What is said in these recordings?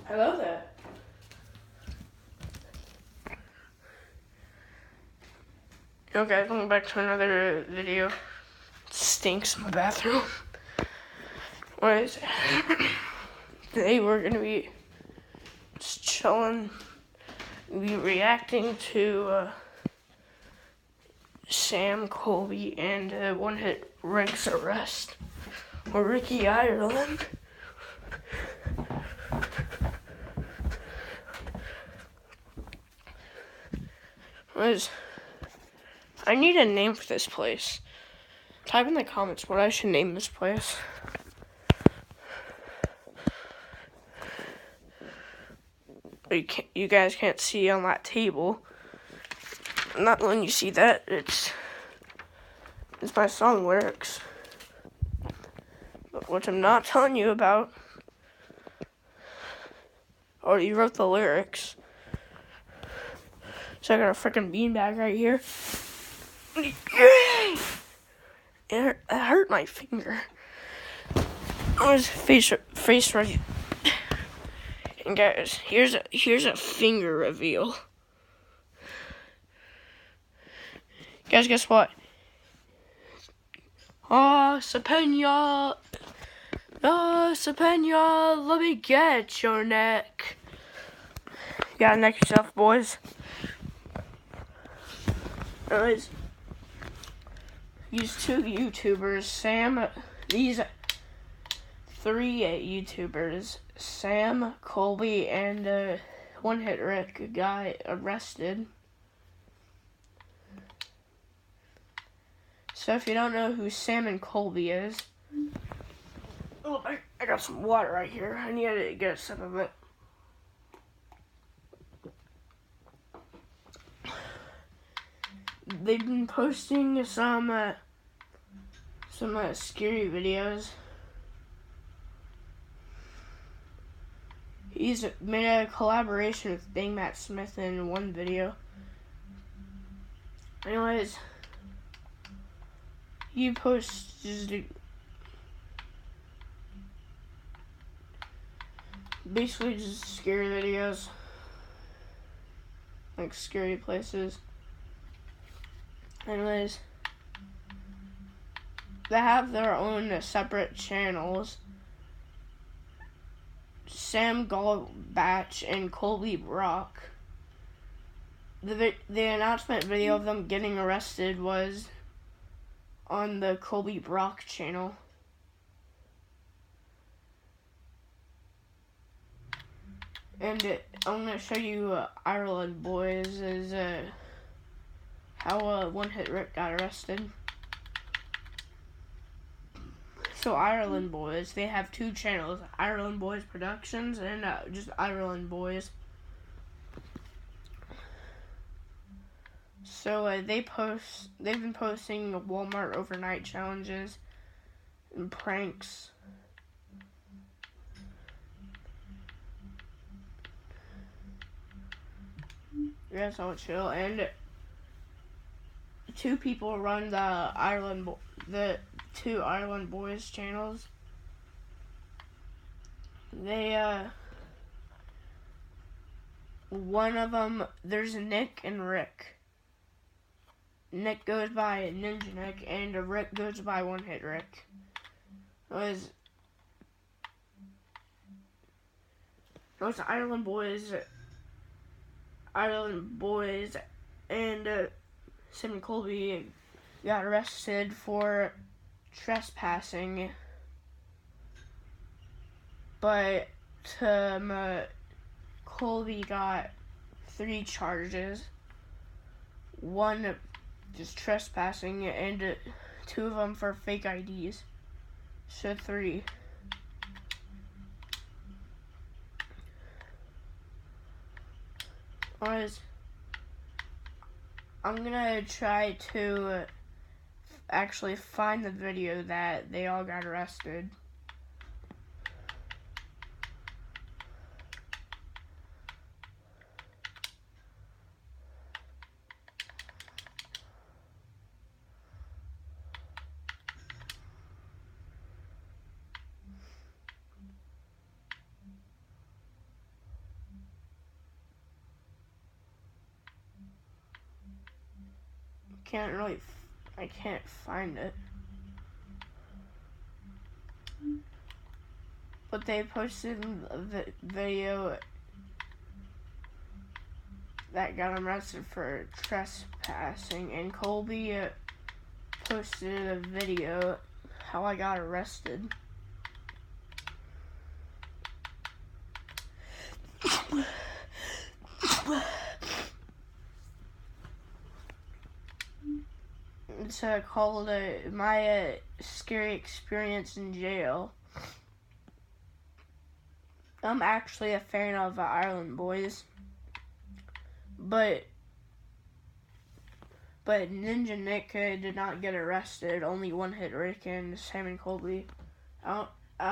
I love that. Okay, going back to another video. It stinks in my bathroom. What is it? Today we're gonna be just chilling, be reacting to Sam, Colby, and One Hit Rick's arrest, or Ricky Ireland. I need a name for this place. Type in the comments what I should name this place. You guys can't see on that table. Not when you see that, it's my song lyrics. But what I'm not telling you about, or you wrote the lyrics. So I got a freaking beanbag right here. It hurt my finger. I was face right. And guys, here's a finger reveal. Guys, guess what? Sapenya, let me get your neck. You gotta neck yourself, boys. Anyways, these two YouTubers, these three YouTubers, Sam, Colby, and One Hit Rick, got arrested. So if you don't know who Sam and Colby is, oh, I got some water right here. I need to get a sip of it. They've been posting some scary videos. He's made a collaboration with Dang Matt Smith in one video. Anyways, he posts just basically just scary videos, like scary places. Anyways, they have their own separate channels. Sam Gallbatch and Colby Brock. The announcement video of them getting arrested was on the Colby Brock channel. And I'm going to show you Ireland Boys is how One Hit Rick got arrested. So Ireland Boys, they have two channels, Ireland Boys Productions and just Ireland Boys. So they've been posting Walmart overnight challenges and pranks. That's all chill. And two people run the two Ireland Boys channels. They one of them, there's Nick and Rick. Nick goes by Ninja Nick and Rick goes by One Hit Rick. Those Ireland Boys and Sam and Colby got arrested for trespassing, but Colby got 3 charges. One just trespassing and 2 of them for fake IDs. So 3. I'm gonna try to actually find the video that they all got arrested. I can't find it. But they posted a video that got him arrested for trespassing, and Colby posted a video how I got arrested. It's called My Scary Experience in Jail. I'm actually a fan of Ireland Boys, but Ninja Nick did not get arrested. Only one hit Rick and Sam and Colby. I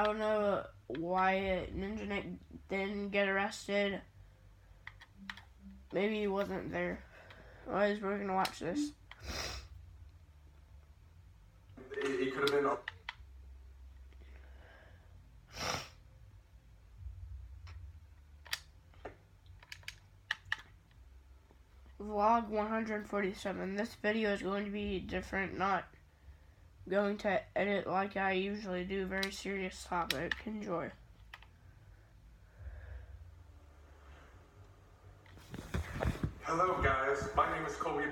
don't know why Ninja Nick didn't get arrested. Maybe he wasn't there. Anyways, we're gonna watch this. It could have been. Vlog 147. This video is going to be different, not going to edit like I usually do. Very serious topic. Enjoy. Hello guys, my name is Colby.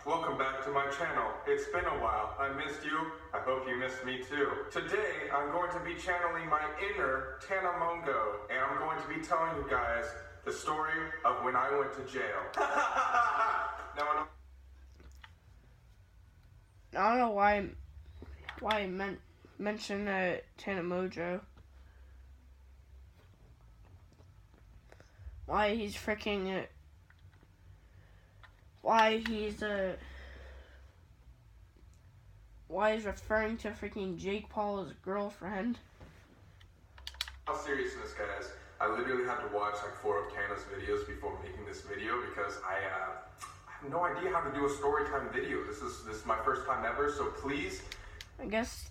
Welcome back to my channel. It's been a while. I missed you. I hope you missed me too. Today, I'm going to be channeling my inner Tana Mongo, and I'm going to be telling you guys the story of when I went to jail. Now, I don't know why I mentioned Tana Mojo. Why he's freaking why he's referring to freaking Jake Paul's girlfriend. how serious is this, guys? I literally had to watch like 4 of Tana's videos before making this video because I have no idea how to do a story time video. This is my first time ever, so please. I guess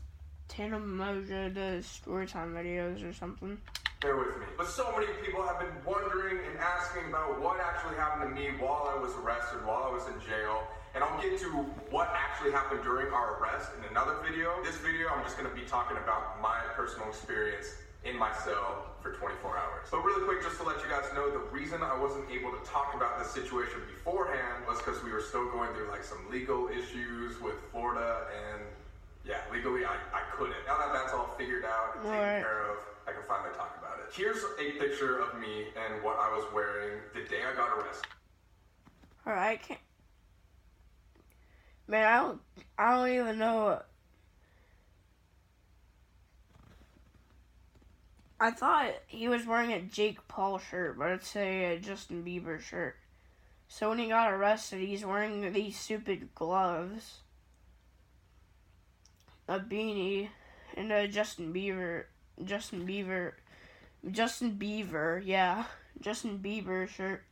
Tana Mojo does story time videos or something. Bear with me. But so many people have been wondering and asking about what actually happened to me while I was arrested, while I was in jail. And I'll get to what actually happened during our arrest in another video. This video, I'm just gonna be talking about my personal experience in my cell for 24 hours. But really quick, just to let you guys know, the reason I wasn't able to talk about this situation beforehand was because we were still going through like some legal issues with Florida, and yeah, legally I couldn't. Now that that's all figured out and taken care of, I can finally talk about it. Here's a picture of me and what I was wearing the day I got arrested. Alright, I can't. Man, I don't even know. I thought he was wearing a Jake Paul shirt, but it's a Justin Bieber shirt. So when he got arrested, he's wearing these stupid gloves, a beanie, and a Justin Bieber shirt.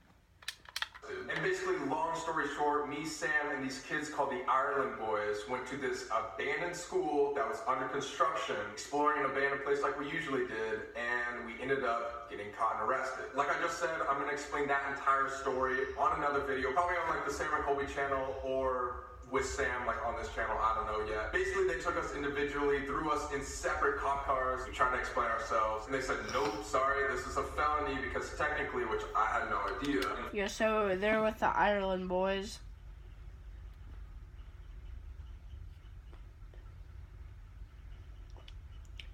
And basically, long story short, me, Sam, and these kids called the Ireland Boys went to this abandoned school that was under construction, exploring an abandoned place like we usually did, and we ended up getting caught and arrested. Like I just said, I'm going to explain that entire story on another video, probably on like the Sam and Colby channel or with Sam, like on this channel, I don't know yet. Basically, they took us individually, threw us in separate cop cars, we tried to explain ourselves, and they said, nope, sorry, this is a felony, because technically, which I had no idea. Yeah, so they're with the Ireland Boys.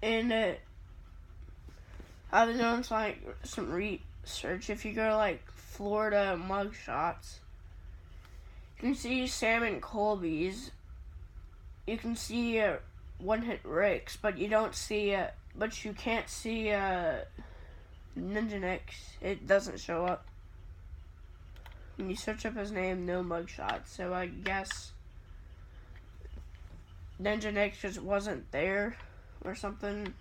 And I've been doing some research. If you go to like Florida mugshots, you can see Sam and Colby's. You can see one hit Rick's, but you don't see but you can't see Ninja Nick's. It doesn't show up. When you search up his name, no mugshot. So I guess Ninja Nick just wasn't there or something.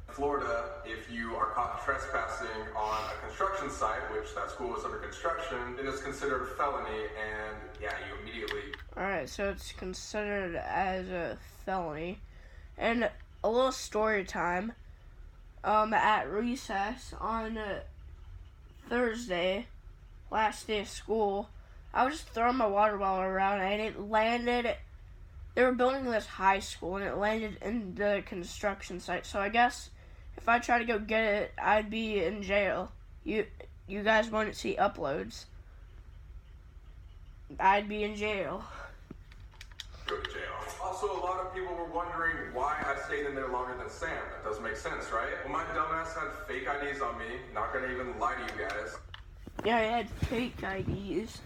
Florida, if you are caught trespassing on a construction site, which that school was under construction, then it's considered a felony, and yeah, you immediately... Alright, so it's considered as a felony. And a little story time. At recess on Thursday, last day of school, I was just throwing my water bottle around and it landed. They were building this high school and it landed in the construction site. So I guess if I try to go get it, I'd be in jail. You guys wouldn't see uploads. I'd be in jail. Go to jail. Also, a lot of people were wondering why I stayed in there longer than Sam. That doesn't make sense, right? Well, my dumbass had fake IDs on me. Not gonna even lie to you guys. Yeah, I had fake IDs.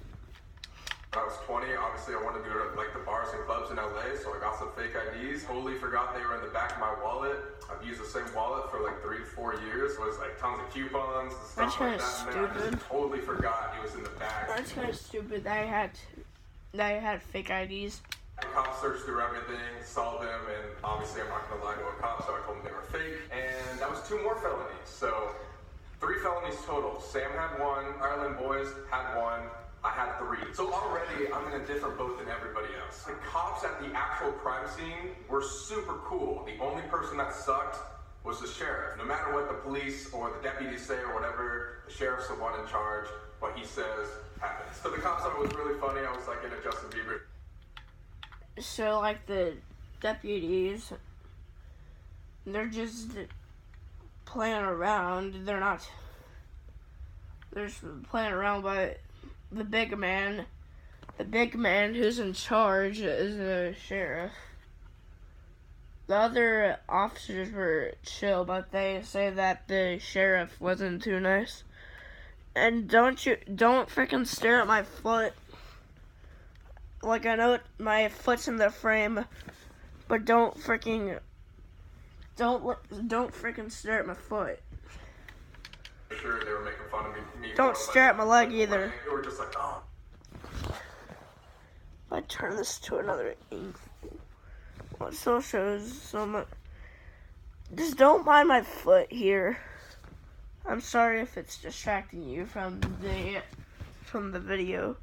When I was 20, obviously I wanted to go to like the bars and clubs in LA, so I got some fake IDs. Totally forgot they were in the back of my wallet. I've used the same wallet for like 3 to 4 years. It was like tons of coupons and stuff like that. And I just totally forgot it was in the bag. That's kind of stupid that I had fake IDs. The cops searched through everything, saw them, and obviously I'm not going to lie to a cop, so I told them they were fake. And that was 2 more felonies. So 3 felonies total. Sam had 1, Ireland boys had 1. I had 3. So already I'm in a different boat than everybody else. The cops at the actual crime scene were super cool. The only person that sucked was the sheriff. No matter what the police or the deputies say or whatever, the sheriff's the one in charge. What he says happens. So the cops thought it was really funny. I was like in a Justin Bieber. So like the deputies, they're just playing around. They're just playing around, but the big man who's in charge is the sheriff. The other officers were chill, but they say that the sheriff wasn't too nice. And don't freaking stare at my foot. Like, I know my foot's in the frame, but don't freaking stare at my foot. Sure, they were making fun of me. Don't stare at my leg either. They were just like, oh. If I turn this to another angle, well, it still shows so much. Just don't mind my foot here. I'm sorry if it's distracting you from the video.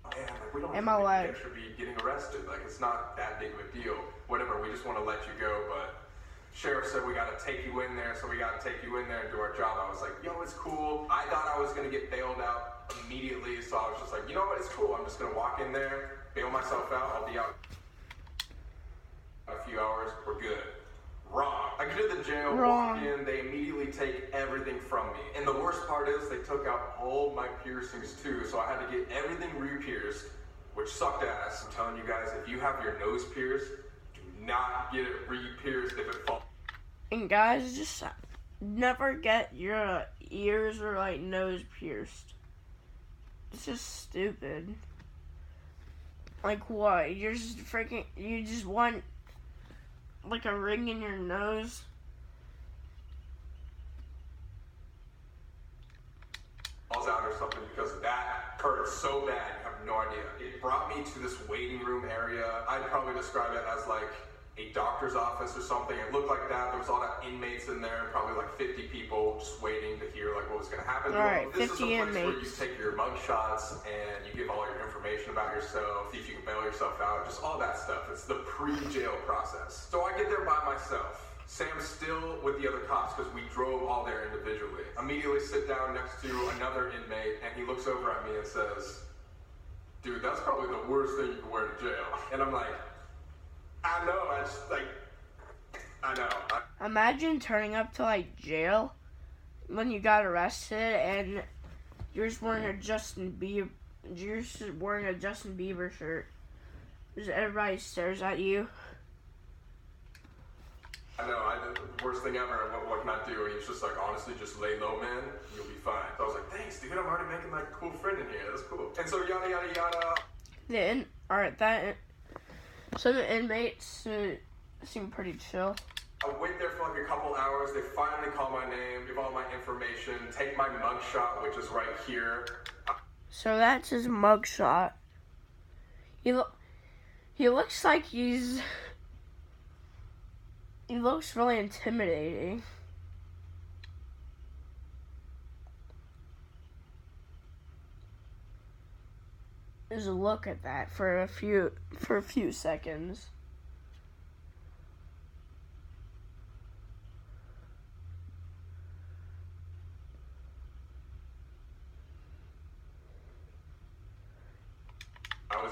Man, like, we don't And my leg. You should be getting arrested. Like, it's not that big of a deal. Whatever, we just want to let you go, but sheriff said we got to take you in there, so we got to take you in there and do our job. I was like, yo, it's cool. I thought I was going to get bailed out immediately, so I was just like, you know what, it's cool. I'm just going to walk in there, bail myself out. I'll be out in a few hours. We're good. Wrong. I get to the jail, walk in, they immediately take everything from me. And the worst part is they took out all my piercings too, so I had to get everything re-pierced, which sucked ass. I'm telling you guys, if you have your nose pierced, do not get it re-pierced if it falls. And guys, just never get your ears or like nose pierced. It's just stupid. Like what? You just want like a ring in your nose? Falls out or something, because that hurt so bad, you have no idea. It brought me to this waiting room area. I'd probably describe it as like a doctor's office or something. It looked like that. There was a lot of inmates in there, probably like 50 people just waiting to hear like what was going to happen. All right, this 50 is a place inmates. where you take your mug shots and you give all your information about yourself, see if you can bail yourself out, just all that stuff. It's the pre-jail process. So I get there by myself. Sam's still with the other cops because we drove all there individually. Immediately sit down next to another inmate and he looks over at me and says, dude, that's probably the worst thing you can wear to jail. And I'm like, I know, I know. Imagine turning up to like jail when you got arrested and you're just wearing a Justin Bieber shirt. Just everybody stares at you. I know, the worst thing ever. What can I do? He was just like, honestly, just lay low, man. You'll be fine. So I was like, thanks, dude. I'm already making like a cool friend in here. That's cool. And so yada yada yada. So the inmates seem pretty chill. I wait there for like a couple hours. They finally call my name, give all my information, take my mugshot, which is right here. So that's his mugshot. He looks like he looks really intimidating. Just look at that for a few seconds.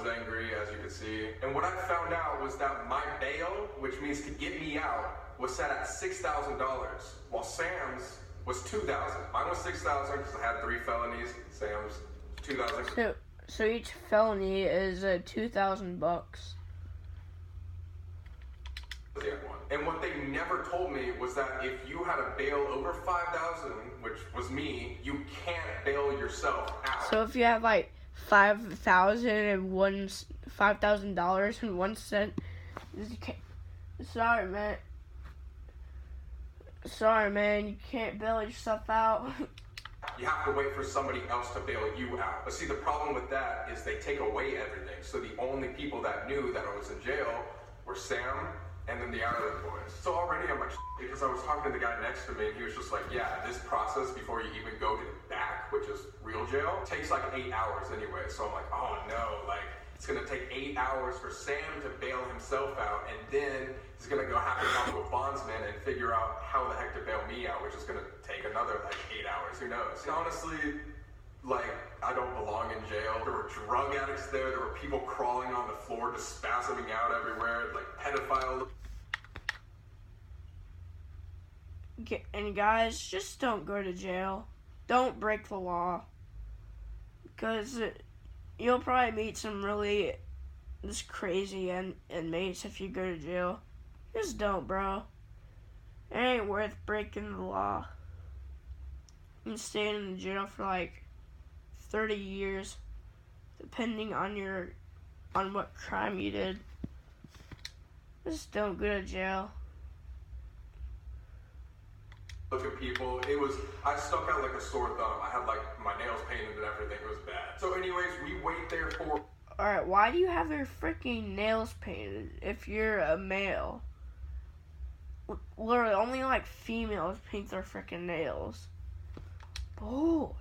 was angry, as you can see. And what I found out was that my bail, which means to get me out, was set at $6,000, while Sam's was $2,000. Mine was $6,000 because I had 3 felonies. Sam's $2,000. So each felony is $2,000. And what they never told me was that if you had a bail over $5,000, which was me, you can't bail yourself out. So if you have like $5,000.01, sorry man, you can't bail yourself out. You have to wait for somebody else to bail you out. But see, the problem with that is they take away everything. So the only people that knew that I was in jail were Sam and then the Ireland boys. So already I'm like, because I was talking to the guy next to me and he was just like, yeah, this process before you even go to the back, which is real jail, takes like 8 hours anyway. So I'm like, oh no, like it's gonna take 8 hours for Sam to bail himself out, and then he's gonna go have to talk to a bondsman and figure out how the heck to bail me out, which is gonna take another like 8 hours, who knows? Honestly, like, I don't belong in jail. There were drug addicts there. There were people crawling on the floor, just spasming out everywhere, like pedophiles. And guys, just don't go to jail. Don't break the law. Because you'll probably meet some really just crazy inmates if you go to jail. Just don't, bro. It ain't worth breaking the law. And staying in jail for like 30 years, depending on what crime you did. Just don't go to jail. Look at people. I stuck out like a sore thumb. I had like my nails painted and everything. It was bad. So anyways, we wait there for... Alright, why do you have your freaking nails painted if you're a male? Literally, only like females paint their freaking nails. Oh.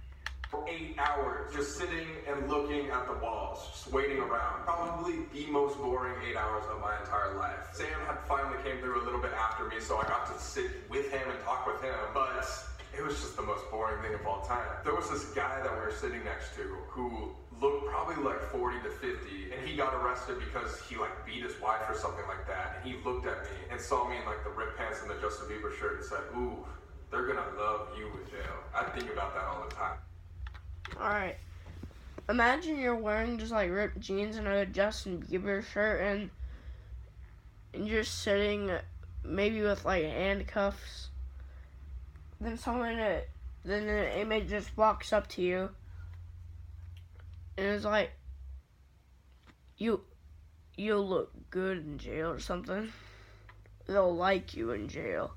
For 8 hours, just sitting and looking at the walls, just waiting around. Probably the most boring 8 hours of my entire life. Sam had finally came through a little bit after me, so I got to sit with him and talk with him, but it was just the most boring thing of all time. There was this guy that we were sitting next to who looked probably like 40 to 50, and he got arrested because he like beat his wife or something like that, and he looked at me and saw me in like the ripped pants and the Justin Bieber shirt and said, ooh, they're gonna love you in jail. I think about that all the time. Alright. Imagine you're wearing just like ripped jeans and a Justin Bieber shirt and you're sitting maybe with like handcuffs. Then then an inmate just walks up to you and is like, you look good in jail or something. They'll like you in jail.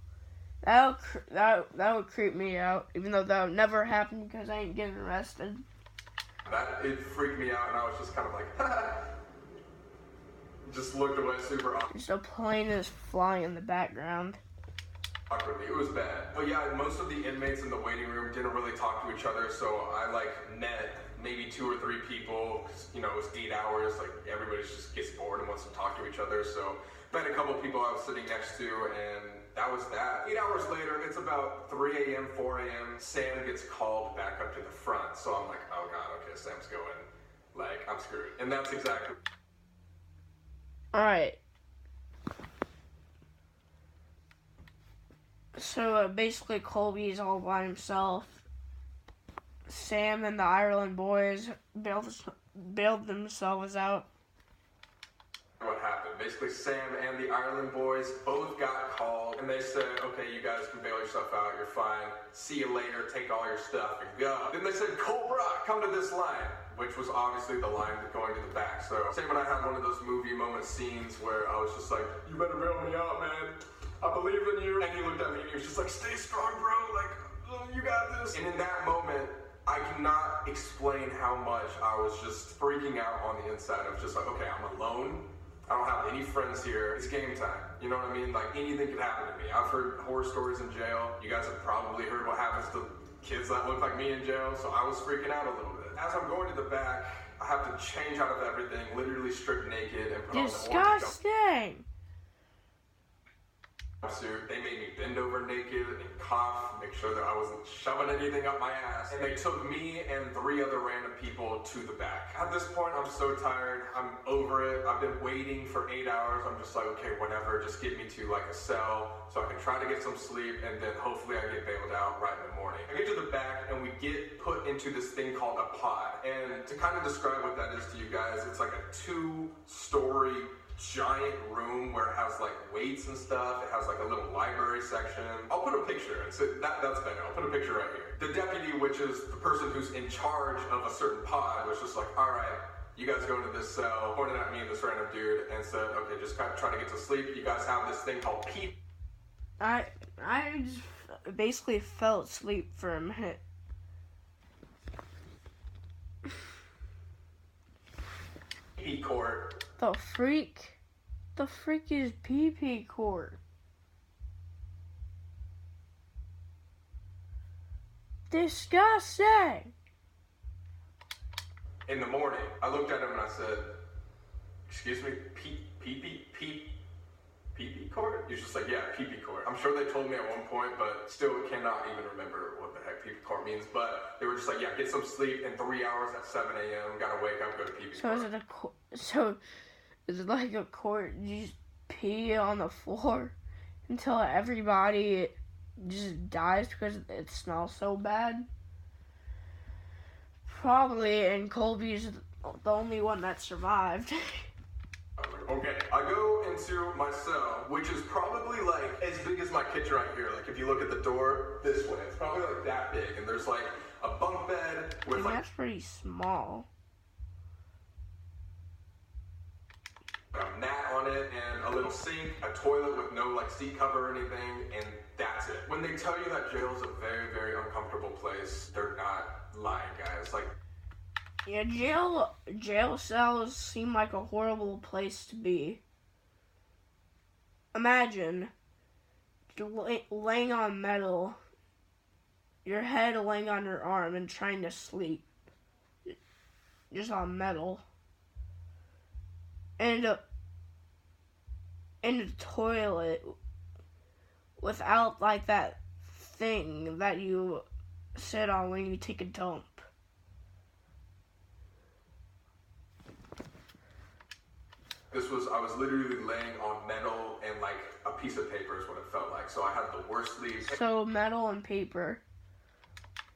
That would creep me out, even though that would never happen because I ain't getting arrested. It freaked me out, and I was just kind of like, just looked away super awkward. Just a plane is flying in the background. Awkwardly, it was bad. But yeah, most of the inmates in the waiting room didn't really talk to each other, so I like met maybe 2 or 3 people. You know, it was 8 hours. Like everybody just gets bored and wants to talk to each other. So met a couple people I was sitting next to, and that was that. 8 hours later, it's about 3 a.m., 4 a.m. Sam gets called back up to the front. So I'm like, oh God, okay, Sam's going. Like, I'm screwed. And that's exactly. Alright. So basically Colby's all by himself. Sam and the Ireland boys bailed themselves out. What happened? Basically, Sam and the Ireland boys both got called, and they said, okay, you guys can bail yourself out, you're fine, see you later, take all your stuff and go. Then they said, Cobra, come to this line, which was obviously the line going to the back. So Sam and I had one of those movie moment scenes where I was just like, you better bail me out, man. I believe in you. And he looked at me and he was just like, stay strong, bro. Like, oh, you got this. And in that moment, I cannot explain how much I was just freaking out on the inside. I was just like, okay, I'm alone. I don't have any friends here. It's game time. You know what I mean? Like, anything could happen to me. I've heard horror stories in jail. You guys have probably heard what happens to kids that look like me in jail, so I was freaking out a little bit. As I'm going to the back, I have to change out of everything, literally strip naked, and put on the orange Disgusting! suit. They made me bend over naked and cough, make sure that I wasn't shoving anything up my ass. And they took me and 3 other random people to the back. At this point, I'm so tired. I'm over it. I've been waiting for 8 hours. I'm just like, okay, whatever. Just get me to like a cell so I can try to get some sleep, and then hopefully I get bailed out right in the morning. I get to the back and we get put into this thing called a pod. And to kind of describe what that is to you guys, it's like a 2-story giant room where it has like weights and stuff. It has like a little library section. I'll put a picture, and so that's better. I'll put a picture right here. The deputy, which is the person who's in charge of a certain pod, was just like, all right, you guys go into this cell, pointed at me and this random dude, and said, okay, just kind of try to get to sleep. You guys have this thing called pee. I just basically fell asleep for a minute. Pee court. The freak is pee court. Disgusting. In the morning, I looked at him and I said, excuse me, pee court? He's just like, yeah, pee court. I'm sure they told me at one point, but still cannot even remember what the heck pee court means. But they were just like, yeah, get some sleep in 3 hours at 7 a.m. Gotta wake up, go to pee court. So is it like a court? You just pee on the floor until everybody just dies because it smells so bad? Probably, and Colby's the only one that survived. Okay, I go into my cell, which is probably like as big as my kitchen right here. Like if you look at the door this way, it's probably like that big. And there's like a bunk bed with like... That's pretty small. A mat on it and a little sink, a toilet with no like seat cover or anything, and that's it. When they tell you that jail is a very, very uncomfortable place, they're not lying, guys. Like, yeah, jail cells seem like a horrible place to be. Imagine laying on metal, your head laying on your arm and trying to sleep, just on metal. And in a toilet without like that thing that you sit on when you take a dump. I was literally laying on metal and like a piece of paper is what it felt like. So I had the worst sleep. So metal and paper.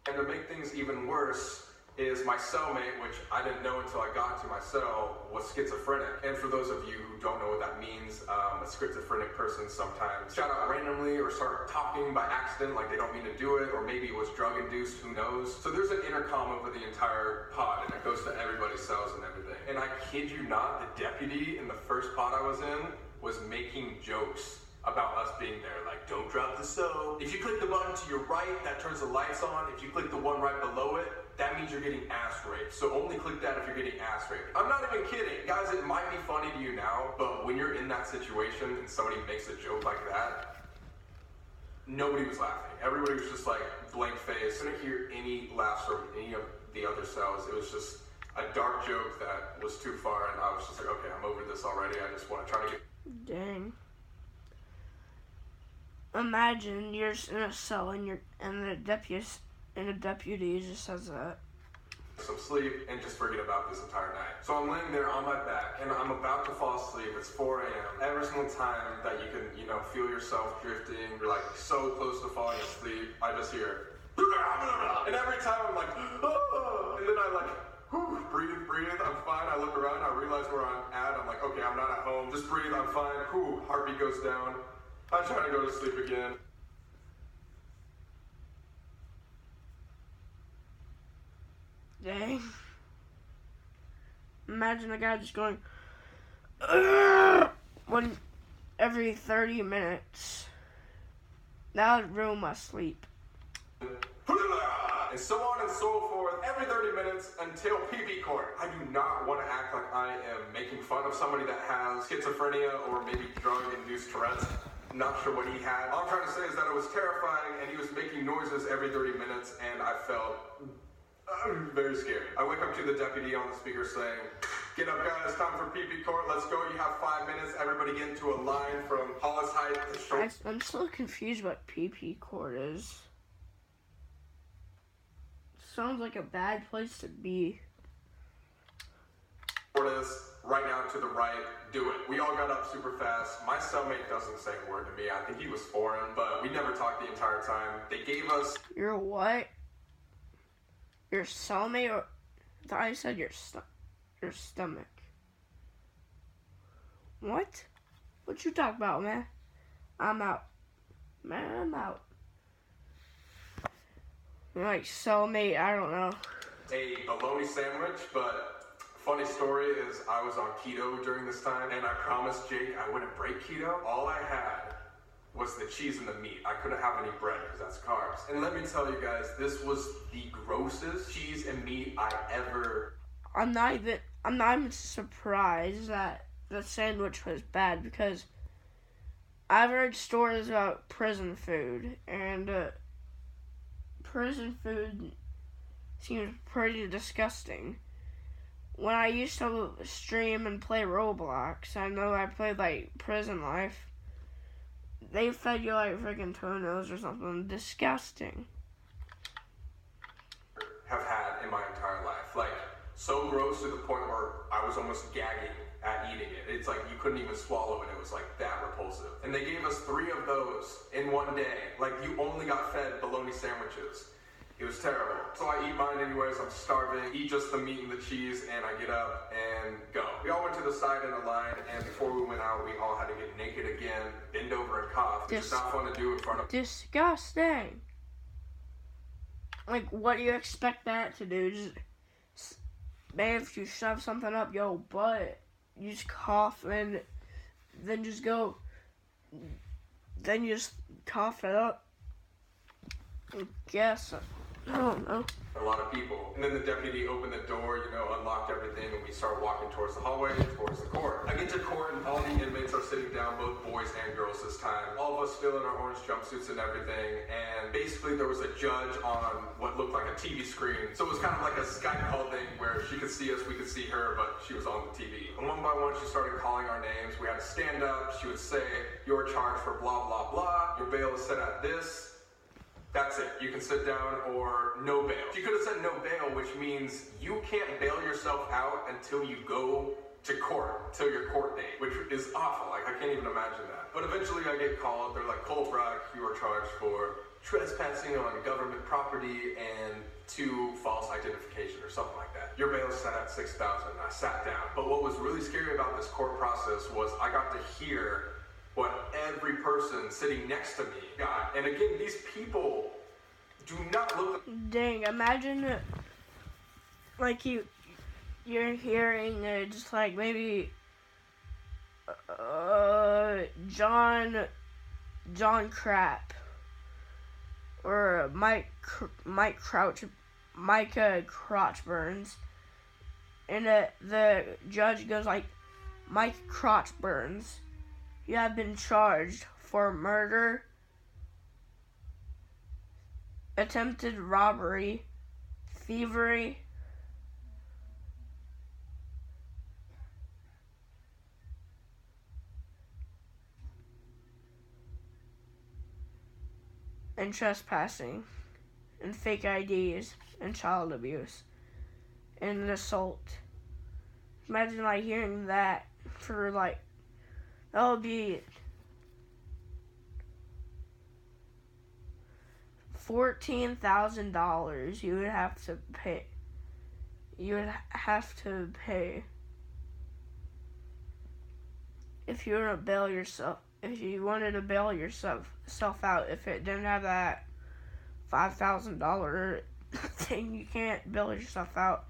And to make things even worse is my cellmate, which I didn't know until I got to my cell, was schizophrenic. And for those of you who don't know what that means, a schizophrenic person sometimes shout out randomly or start talking by accident, like they don't mean to do it, or maybe it was drug induced, who knows. So there's an intercom over the entire pod, and it goes to everybody's cells and everything. And I kid you not, the deputy in the first pod I was in was making jokes about us being there, like, don't drop the soap. If you click the button to your right, that turns the lights on. If you click the one right below it, that means you're getting ass raped. So only click that if you're getting ass raped. I'm not even kidding. Guys, it might be funny to you now, but when you're in that situation and somebody makes a joke like that, nobody was laughing. Everybody was just like blank face. I didn't hear any laughs from any of the other cells. It was just a dark joke that was too far, and I was just like, okay, I'm over this already. I just want to try to get... Dang. Imagine you're in a cell and the deputy just says that. Some sleep and just forget about this entire night. So I'm laying there on my back and I'm about to fall asleep. It's 4 a.m. Every single time that you can, feel yourself drifting, you're like so close to falling asleep, I just hear, and every time I'm like, oh, and then I like, breathe, I'm fine. I look around, I realize where I'm at. I'm like, okay, I'm not at home. Just breathe, I'm fine. Heartbeat goes down. I try to go to sleep again. Dang. Imagine a guy just going, every 30 minutes. That would ruin my sleep. And so on and so forth, every 30 minutes until pee court. I do not want to act like I am making fun of somebody that has schizophrenia or maybe drug-induced Tourette's. Not sure what he had. All I'm trying to say is that it was terrifying and he was making noises every 30 minutes and I felt very scared. I wake up to the deputy on the speaker saying, Get up, guys. Time for PP court. Let's go. You have 5 minutes. Everybody get into a line from Hollis Height to Short. I'm still confused what PP court is. Sounds like a bad place to be. Right now to the right, do it. We all got up super fast. My cellmate doesn't say a word to me. I think he was foreign, but we never talked the entire time. They gave us... Your what? Your cellmate? Or I thought I said your stomach. What? What you talk about, man? I'm out. Man, I'm out. Like cellmate, I don't know. A bologna sandwich, but... Funny story is I was on keto during this time, and I promised Jake I wouldn't break keto. All I had was the cheese and the meat. I couldn't have any bread because that's carbs. And let me tell you guys, this was the grossest cheese and meat I ever... I'm not even surprised that the sandwich was bad, because I've heard stories about prison food, and prison food seems pretty disgusting. When I used to stream and play Roblox, I know I played like Prison Life. They fed you like freaking toenails or something disgusting. Have had in my entire life. Like, so gross to the point where I was almost gagging at eating it. It's like you couldn't even swallow it. It was like that repulsive. And they gave us 3 of those in one day. Like, you only got fed bologna sandwiches. It was terrible. So I eat mine anyways, I'm starving, eat just the meat and the cheese, and I get up and go. We all went to the side in a line, and before we went out, we all had to get naked again, bend over and cough, which is not fun to do in front of... Disgusting. Like, what do you expect that to do? Just, man, if you shove something up your butt, you just cough, and then just go, then you just cough it up. I guess. I don't know. A lot of people. And then the deputy opened the door, unlocked everything, and we started walking towards the hallway, towards the court. I get to court, and all the inmates are sitting down, both boys and girls this time. All of us still in our orange jumpsuits and everything, and basically there was a judge on what looked like a TV screen. So it was kind of like a Skype call thing where she could see us, we could see her, but she was on the TV. And one by one, she started calling our names. We had to stand up. She would say, "You're charged for blah, blah, blah. Your bail is set at this. That's it. You can sit down or no bail." She could have said no bail, which means you can't bail yourself out until you go to court, till your court date, which is awful. Like, I can't even imagine that. But eventually I get called. They're like, "Colby, you are charged for trespassing on government property and 2 false identification," or something like that. "Your bail is set at $6,000. I sat down. But what was really scary about this court process was I got to hear what every person sitting next to me got. And again, these people do not look... Dang, imagine, like, you're hearing, just, like, maybe, John Crap, or Mike Crotchburns, and the judge goes like, "Mike Crotchburns, you have been charged for murder, attempted robbery, thievery, and trespassing, and fake IDs, and child abuse, and assault." Imagine, like, hearing that for, like, that would be $14,000 you would have to pay. You would have to pay if you were to bail yourself. If you wanted to bail yourself out, if it didn't have that $5,000 thing, you can't bail yourself out.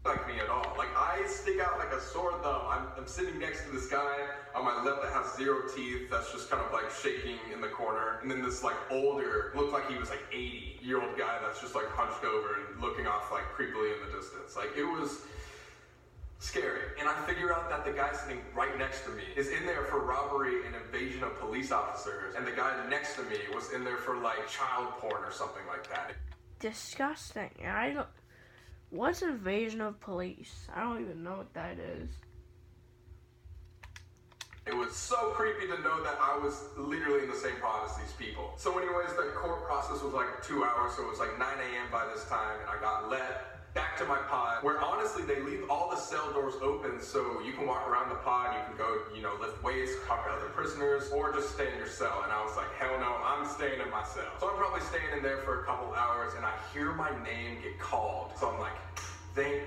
Like me at all. Like, I stick out like a sore thumb. I'm sitting next to this guy on my left that has 0 teeth, that's just kind of like shaking in the corner. And then this like older, looked like he was like 80-year-old guy that's just like hunched over and looking off like creepily in the distance. Like, it was scary. And I figure out that the guy sitting right next to me is in there for robbery and invasion of police officers. And the guy next to me was in there for like child porn or something like that. Disgusting. What's invasion of police? I don't even know what that is. It was so creepy to know that I was literally in the same pod as these people. So anyways, the court process was like 2 hours, so it was like 9 a.m. by this time, and I got let back to my pod, where honestly they leave all the cell doors open so you can walk around the pod, you can go, lift weights, talk to other prisoners, or just stay in your cell. And I was like, hell no, I'm staying in my cell. So I'm probably staying in there for a couple hours, and I hear my name get called. So I'm like, thank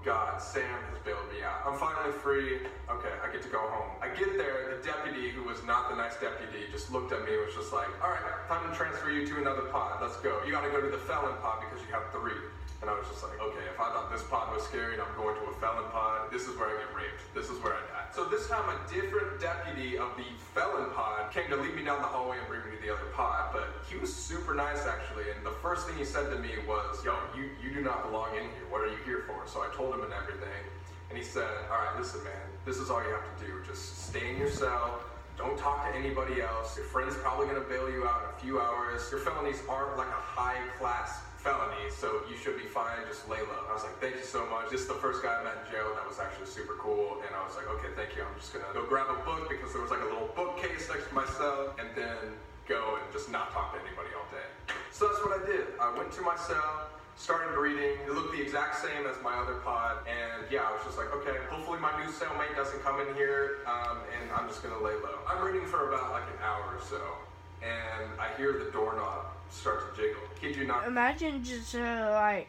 God, Sam has bailed me out. I'm finally free. Okay, I get to go home. I get there, the deputy, who was not the nice deputy, just looked at me and was just like, all right, time to transfer you to another pod. Let's go. You gotta go to the felon pod because you have 3. And I was just like, okay, if I thought this pod was scary and I'm going to a felon pod, this is where I get raped. This is where I die. So this time a different deputy of the felon pod came to lead me down the hallway and bring me to the other pod. But he was super nice actually. And the first thing he said to me was, yo, you do not belong in here. What are you here for? So I told him and everything. And he said, all right, listen, man, this is all you have to do. Just stay in your cell. Don't talk to anybody else. Your friend's probably gonna bail you out in a few hours. Your felonies aren't like a high class felony, so you should be fine, just lay low. I was like, thank you so much. This is the first guy I met in jail that was actually super cool, and I was like, okay, thank you. I'm just gonna go grab a book because there was like a little bookcase next to my cell, and then go and just not talk to anybody all day. So that's what I did. I went to my cell, started reading. It looked the exact same as my other pod, and yeah, I was just like, okay, hopefully my new cellmate doesn't come in here, and I'm just gonna lay low. I'm reading for about like an hour or so, and I hear the doorknob start to jiggle. Kid you not. Imagine just you're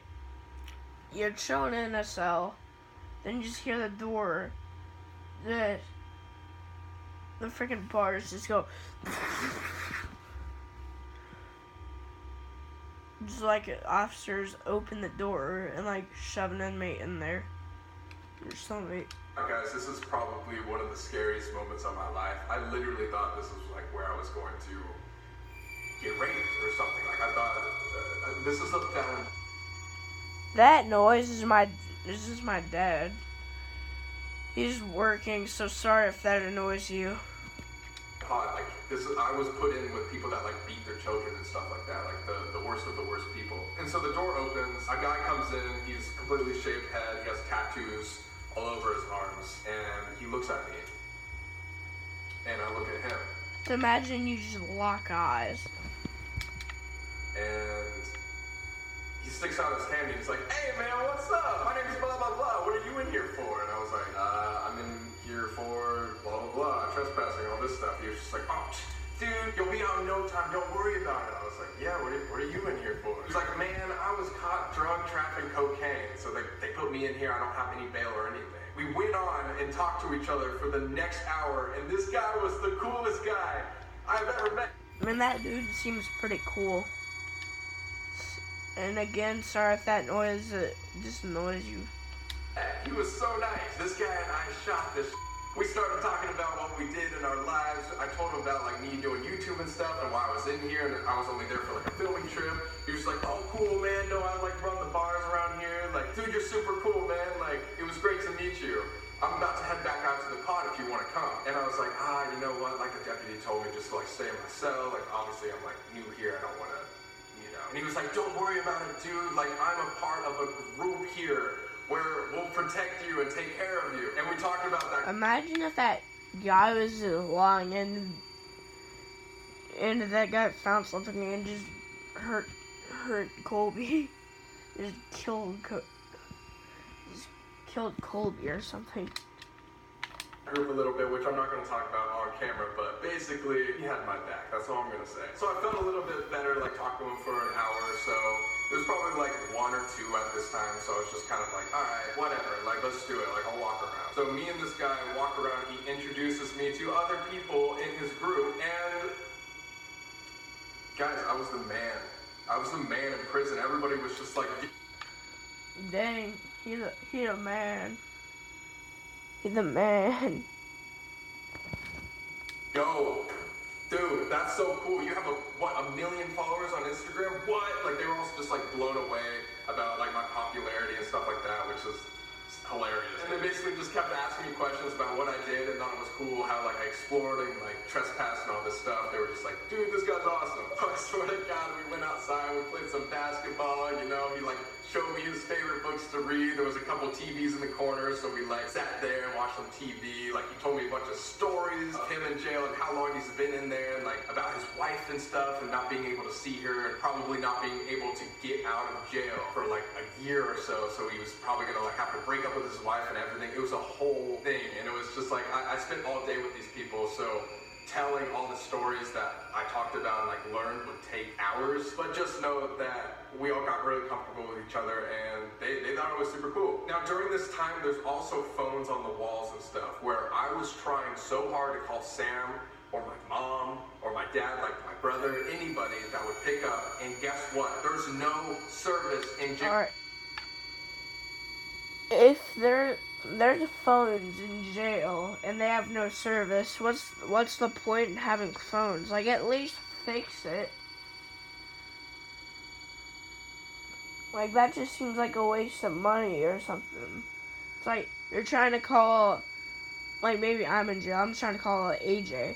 chilling in a cell, then you just hear the door, the freaking bars just go. Just like officers open the door and like shove an inmate in there. Or something. Guys, this is probably one of the scariest moments of my life. I literally thought this was like where I was going to get raped or something. Like I thought this is a felon. That noise is my dad. He's working, so sorry if that annoys you. Like this, I was put in with people that like beat their children and stuff like that, like the worst of the worst people. And so the door opens, a guy comes in, he's completely shaved head, he has tattoos all over his arms, and he looks at me, and I look at him. Imagine you just lock eyes. And he sticks out his hand and he's like, hey man, what's up? My name's blah blah blah, what are you in here for? And I was like, I'm in here for blah blah blah, trespassing, all this stuff. He was just like, oh, dude, you'll be out in no time, don't worry about it. I was like, yeah, what are you in here for? He's like, man, I was caught drug trafficking cocaine, so they put me in here, I don't have any bail or anything. We went on and talked to each other for the next hour, and this guy was the coolest guy I've ever met. I mean, that dude seems pretty cool. And again, sorry if that noise just annoys you. He was so nice. This guy and I shot this. We started talking about what we did in our lives. I told him about like me doing YouTube and stuff and why I was in here, and I was only there for like a filming trip. He was like, oh cool man, no, I like run the bars around here. Like, dude, you're super cool, man. Like, it was great to meet you. I'm about to head back out to the pod if you want to come. And I was like, you know what? Like the deputy told me just to like stay in my cell. Like obviously I'm like new here. I don't want to, And he was like, don't worry about it, dude. Like I'm a part of a group here where we'll protect you and take care of you. And we talked about that. Imagine if that guy was lying and that guy found something and just hurt Colby. Just killed Colby or something. Group a little bit, which I'm not going to talk about on camera, but basically he had my back. That's all I'm going to say. So I felt a little bit better, like talking to him for an hour or so. It was probably like 1 or 2 at this time, so I was just kind of like, all right, whatever, like let's do it. Like I'll walk around. So me and this guy walk around. He introduces me to other people in his group, and guys, I was the man. I was the man in prison. Everybody was just like, dang, he's a man. He's a man. Yo, dude, that's so cool. You have a million followers on Instagram? What? Like they were also just like blown away about like my popularity and stuff like that, which is hilarious. And they basically just kept asking me questions about what I did and thought it was cool how like I explored and like trespassed and all this stuff. They were just like, dude, this guy's awesome. So I swear to God, we went outside, we played some basketball, you know, he like showed me his favorite books to read. There was a couple TVs in the corner, so we like sat there and watched some TV. Like he told me a bunch of stories of him in jail and how long he's been in there and like about his wife and stuff and not being able to see her and probably not being able to get out of jail for like a year or so. So he was probably gonna like have to break up with his wife and everything. It was a whole thing, and it was just like I spent all day with these people, so telling all the stories that I talked about and like learned would take hours, but just know that we all got really comfortable with each other and they thought it was super cool. Now during this time, there's also phones on the walls and stuff where I was trying so hard to call Sam or my mom or my dad, like my brother, anybody that would pick up, and guess what? There's no service in jail. Alright. If there's phones in jail and they have no service, what's the point in having phones? Like, at least fix it. Like, that just seems like a waste of money or something. It's like you're trying to call, like, maybe I'm in jail, I'm just trying to call AJ,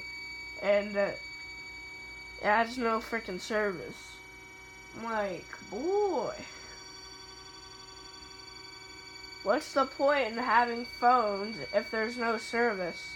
and it has no freaking service. I'm like, boy. What's the point in having phones if there's no service?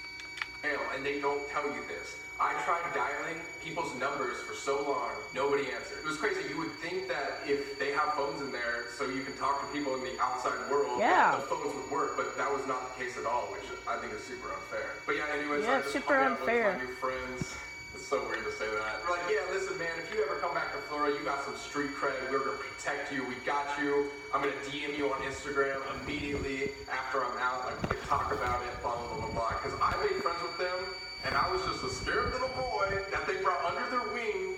And they don't tell you this. I tried dialing people's numbers for so long, nobody answered. It was crazy. You would think that if they have phones in there so you can talk to people in the outside world, yeah, the phones would work, but that was not the case at all, which I think is super unfair. But yeah, anyways, yeah, I just super hung out unfair. with my new friends. It's so weird to say that. We're like, yeah, listen, man, if you ever come back to Florida, you got some street cred. We're going to protect you. We got you. I'm going to DM you on Instagram immediately after I'm out. Like, we can talk about it, blah, blah, blah, blah, blah. Because I made friends with them, and I was just a scared little boy that they brought under their wing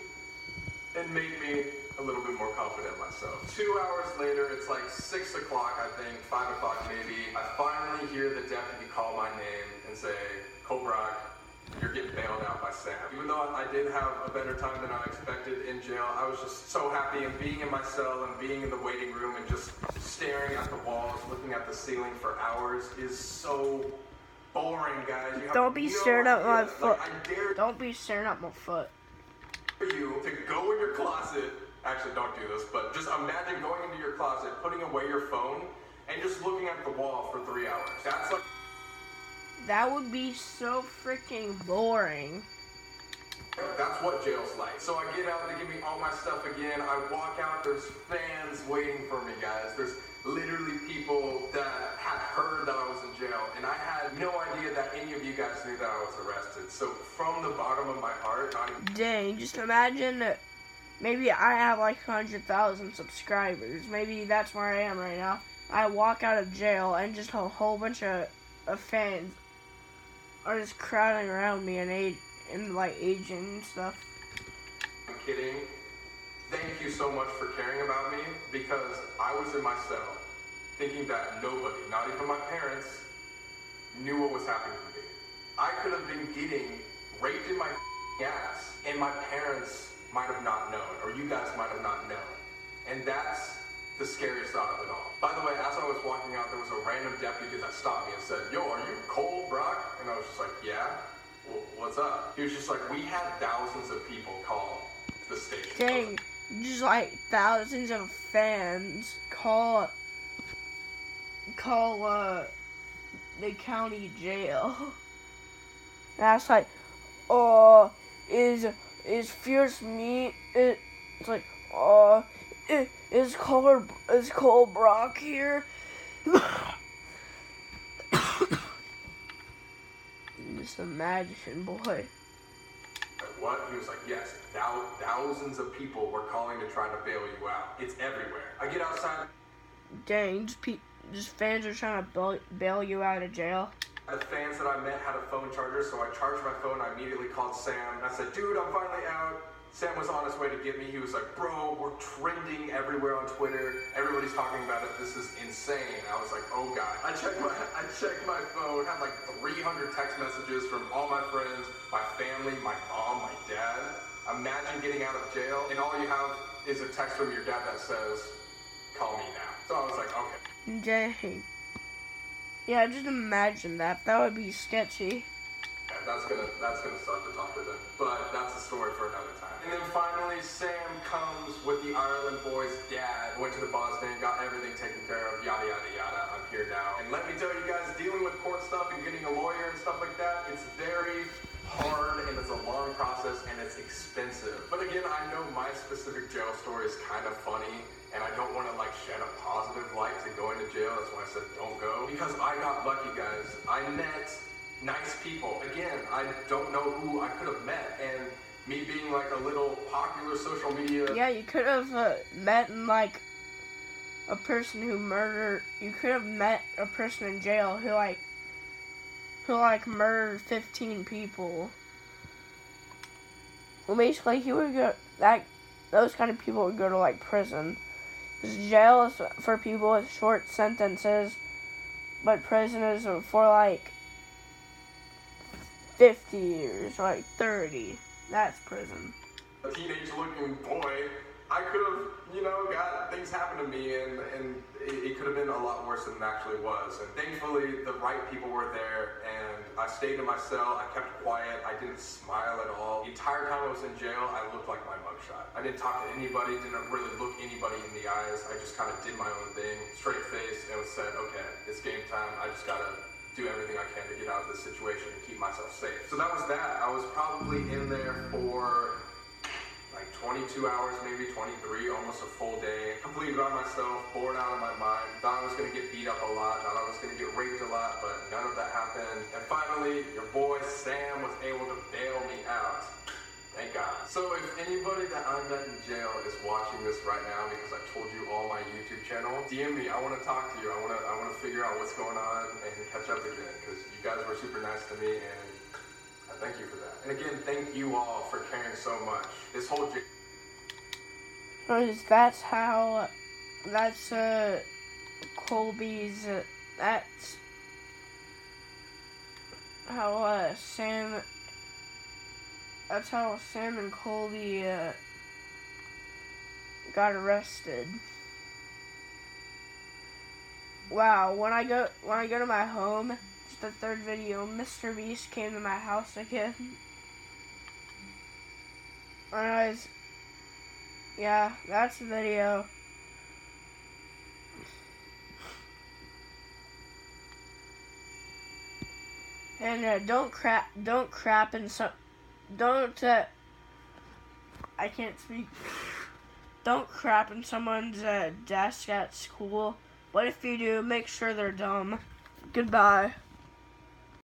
and made me a little bit more confident myself. 2 hours later, it's like 6 o'clock, I think, 5 o'clock maybe. I finally hear the deputy call my name and say, Colby, you're getting bailed out by Sam. Even though I did have a better time than I expected in jail, I was just so happy, and being in my cell and being in the waiting room and just staring at the walls, looking at the ceiling for hours is so boring, guys. Don't be staring at my foot. Like, I dare Don't be staring at my foot. you to go in your closet. Actually, don't do this, but just imagine going into your closet, putting away your phone, and just looking at the wall for 3 hours. That's like... That would be so freaking boring. That's what jail's like. So I get out, they give me all my stuff again. I walk out, there's fans waiting for me, guys. There's literally people that had heard that I was in jail, and I had no idea that any of you guys knew that I was arrested. So from the bottom of my heart, dang, just imagine that maybe I have like 100,000 subscribers. Maybe that's where I am right now. I walk out of jail and just a whole bunch of fans are just crowding around me and like aging and stuff. I'm kidding. Thank you so much for caring about me, because I was in my cell thinking that nobody, not even my parents, knew what was happening to me. I could have been getting raped in my ass, and my parents might have not known, or you guys might have not known. And that's the scariest thought of it all. By the way, as I was walking out, there was a random deputy that stopped me and said, yo, are you Cole Brock? And I was just like, yeah. Well, what's up? He was just like, we had thousands of people call the station. Dang, just like thousands of fans call the county jail. That's like, is Fierce Meat? It's like, is Cole Brock here? Just imagine, boy. What? He was like, yes, thousands of people were calling to try to bail you out. It's everywhere. I get outside. Dang, just fans are trying to bail you out of jail. The fans that I met had a phone charger, so I charged my phone. I immediately called Sam, and I said, dude, I'm finally out. Sam was on his way to get me. He was like, bro, we're trending everywhere on Twitter. Everybody's talking about it. This is insane. I was like, oh God. I checked my phone, had like 300 text messages from all my friends, my family, my mom, my dad. Imagine getting out of jail, and all you have is a text from your dad that says, call me now. So I was like, okay. Dang. Yeah, just imagine that. That would be sketchy. Yeah, that's gonna suck to talk to them. But that's a story for another time. And then finally, Sam comes with the Ireland boys' dad. Went to the Boston, got everything taken care of, yada yada yada. I'm here now. And let me tell you guys, dealing with court stuff and getting a lawyer and stuff like that, it's very hard and it's a long process and it's expensive. But again, I know my specific jail story is kind of funny and I don't want to like shed a positive light to going to jail. That's why I said don't go. Because I got lucky, guys. I met nice people. Again, I don't know who I could have met, and me being like a little popular social media. Yeah, you could have met like a person who murdered. You could have met a person in jail who murdered 15 people. Well, basically, he would go those kind of people would go to like prison. Because jail is for people with short sentences, but prison is for like 50 years, like 30. That's prison. A teenage-looking boy, I could have, got things happen to me, and it could have been a lot worse than it actually was. And thankfully, the right people were there, and I stayed in my cell. I kept quiet. I didn't smile at all. The entire time I was in jail, I looked like my mugshot. I didn't talk to anybody, didn't really look anybody in the eyes. I just kind of did my own thing, straight face, and said, okay, it's game time. I just gotta do everything I can to get out of this situation and keep myself safe. So that was that. I was probably in there for like 22 hours, maybe 23, almost a full day. Completely by myself, bored out of my mind. Thought I was gonna get beat up a lot, thought I was gonna get raped a lot, but none of that happened. And finally, your boy Sam was able to bail me out. Thank God. So if anybody that I met in jail is watching this right now because I told you all my YouTube channel, DM me. I want to talk to you. I want to figure out what's going on and catch up again because you guys were super nice to me and I thank you for that. And again, thank you all for caring so much. This whole That's Colby's. That's how Sam. That's how Sam and Colby got arrested. Wow, when I go to my home, it's the third video, Mr. Beast came to my house again. Anyways, yeah, that's the video. And don't crap in some. I can't speak. Don't crap in someone's desk at school. But if you do, make sure they're dumb. Goodbye.